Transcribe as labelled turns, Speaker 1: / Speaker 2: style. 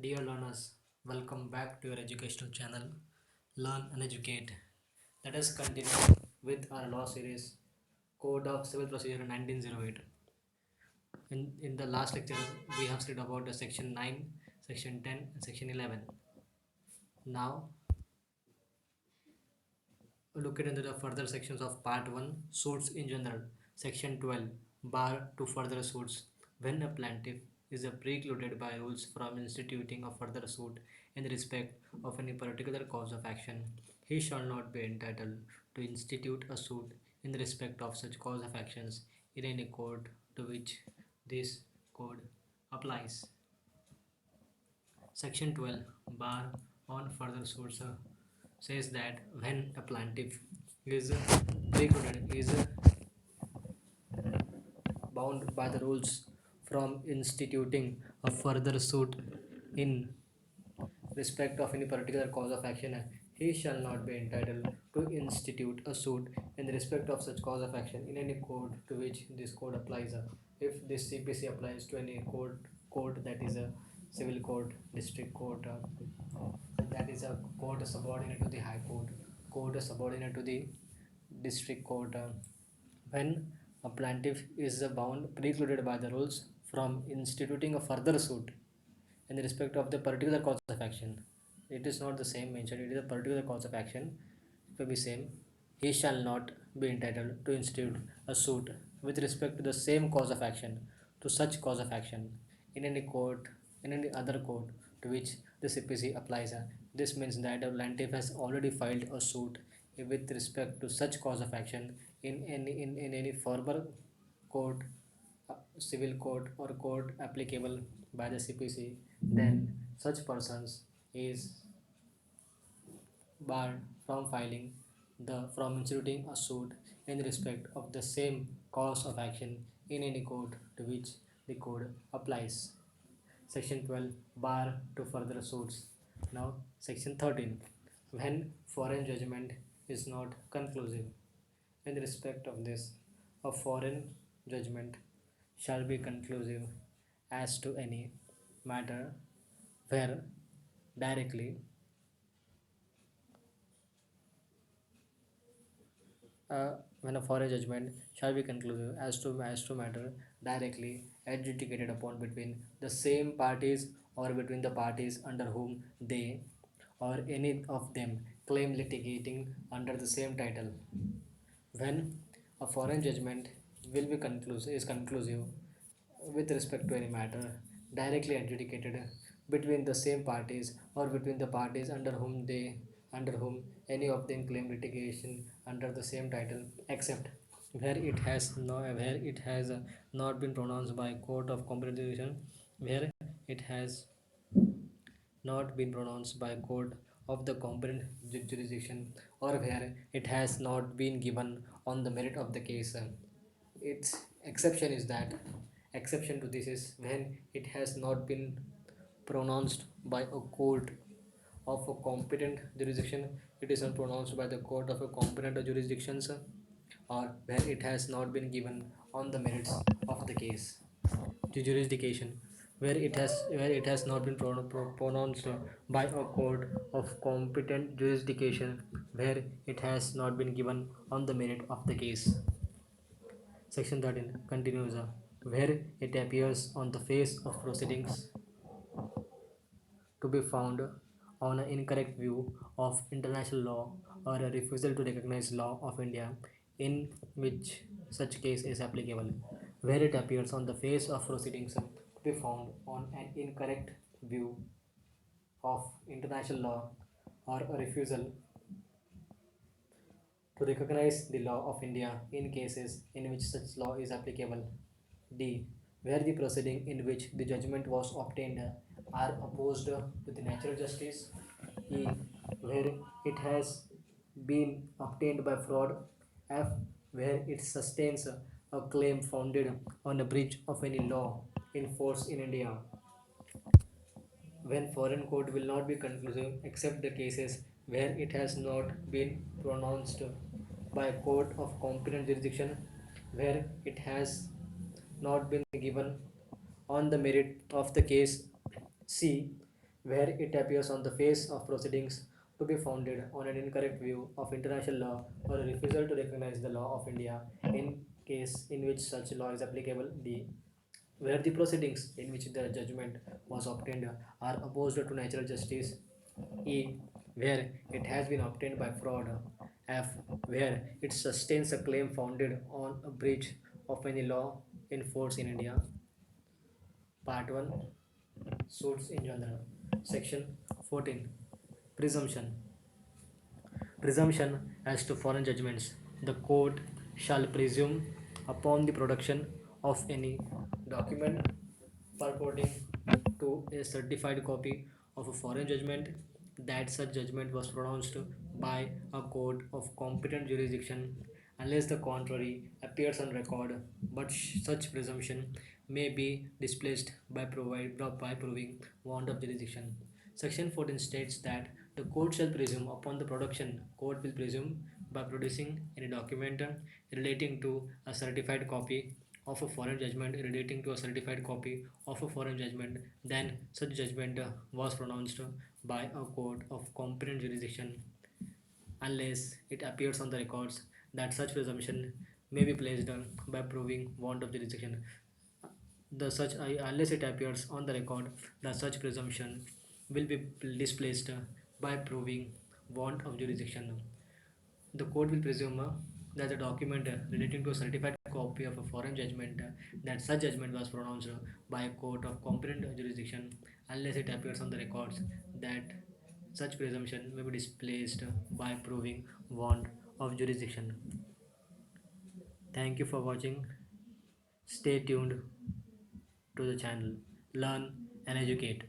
Speaker 1: Dear learners, welcome back to your educational channel, Learn and Educate. Let us continue with our law series, Code of Civil Procedure 1908. In the last lecture, we have studied about the section 9, section 10, and section 11. Now, look at into the further sections of part 1, suits in general, section 12, bar to further suits. When a plaintiff is precluded by rules from instituting a further suit in respect of any particular cause of action, he shall not be entitled to institute a suit in respect of such cause of actions in any court to which this code applies. Section 12, bar on further suits, says that when a plaintiff is precluded, is bound by the rules from instituting a further suit in respect of any particular cause of action, he shall not be entitled to institute a suit in respect of such cause of action in any court to which this code applies. If this CPC applies to any court that is a civil court, district court, that is a court subordinate to the high court subordinate to the district court, when a plaintiff is bound precluded by the rules from instituting a further suit in respect of the particular cause of action. It is not the same mentioned, it is a particular cause of action. It will be same. He shall not be entitled to institute a suit with respect to the same cause of action, to such cause of action, in any court, in any other court to which the CPC applies. This means that a plaintiff has already filed a suit with respect to such cause of action in any former court, civil court or court applicable by the CPC, then such persons is barred from filing from instituting a suit in respect of the same cause of action in any court to which the code applies. Section 12, bar to further suits. Now section 13, when foreign judgment is not conclusive. In respect of this, a foreign judgment shall be conclusive as to any matter where directly when a foreign judgment shall be conclusive as to matter directly adjudicated upon between the same parties or between the parties under whom they or any of them claim litigating under the same title. When a foreign judgment is conclusive with respect to any matter directly adjudicated between the same parties or between the parties under whom any of them claim litigation under the same title, except where it has not been pronounced by court of competent jurisdiction, where it has not been pronounced by court of the competent jurisdiction, or where it has not been given on the merit of the case. Its exception is that exception to this is when it has not been pronounced by a court of a competent jurisdiction, it is not pronounced by the court of a competent jurisdictions, or where it has not been given on the merits of the case. The jurisdiction, where it has not been pronounced by a court of competent jurisdiction, where it has not been given on the merit of the case. Section 13 continues, where it appears on the face of proceedings to be found on an incorrect view of international law or a refusal to recognize law of India in which such case is applicable, where it appears on the face of proceedings to be found on an incorrect view of international law or a refusal to recognize the law of India in cases in which such law is applicable. D. Where the proceeding in which the judgment was obtained are opposed to the natural justice. E. Where it has been obtained by fraud. F. Where it sustains a claim founded on a breach of any law in force in India. When foreign court will not be conclusive except the cases where it has not been pronounced by a court of competent jurisdiction, where it has not been given on the merit of the case. C. where it appears on the face of proceedings to be founded on an incorrect view of international law or a refusal to recognize the law of India in case in which such law is applicable. D. Where the proceedings in which the judgment was obtained are opposed to natural justice. E. Where it has been obtained by fraud. F. Where it sustains a claim founded on a breach of any law in force in India. Part 1. Suits in general. Section 14. Presumption. Presumption as to foreign judgments. The court shall presume upon the production of any document purporting to a certified copy of a foreign judgment that such judgment was pronounced by a court of competent jurisdiction unless the contrary appears on record, but such presumption may be displaced by proving want of jurisdiction. Section 14 states that the court shall presume upon the production, court will presume by producing any document relating to a certified copy of a foreign judgment relating to a certified copy of a foreign judgment, then such judgment was pronounced by a court of competent jurisdiction unless it appears on the records that such presumption may be placed by proving want of jurisdiction. Unless it appears on the record that such presumption will be displaced by proving want of jurisdiction. The court will presume that the document relating to a certified copy of a foreign judgment that such judgment was pronounced by a court of competent jurisdiction unless it appears on the records that such presumption may be displaced by proving want of jurisdiction. Thank you for watching. Stay tuned to the channel. Learn and educate.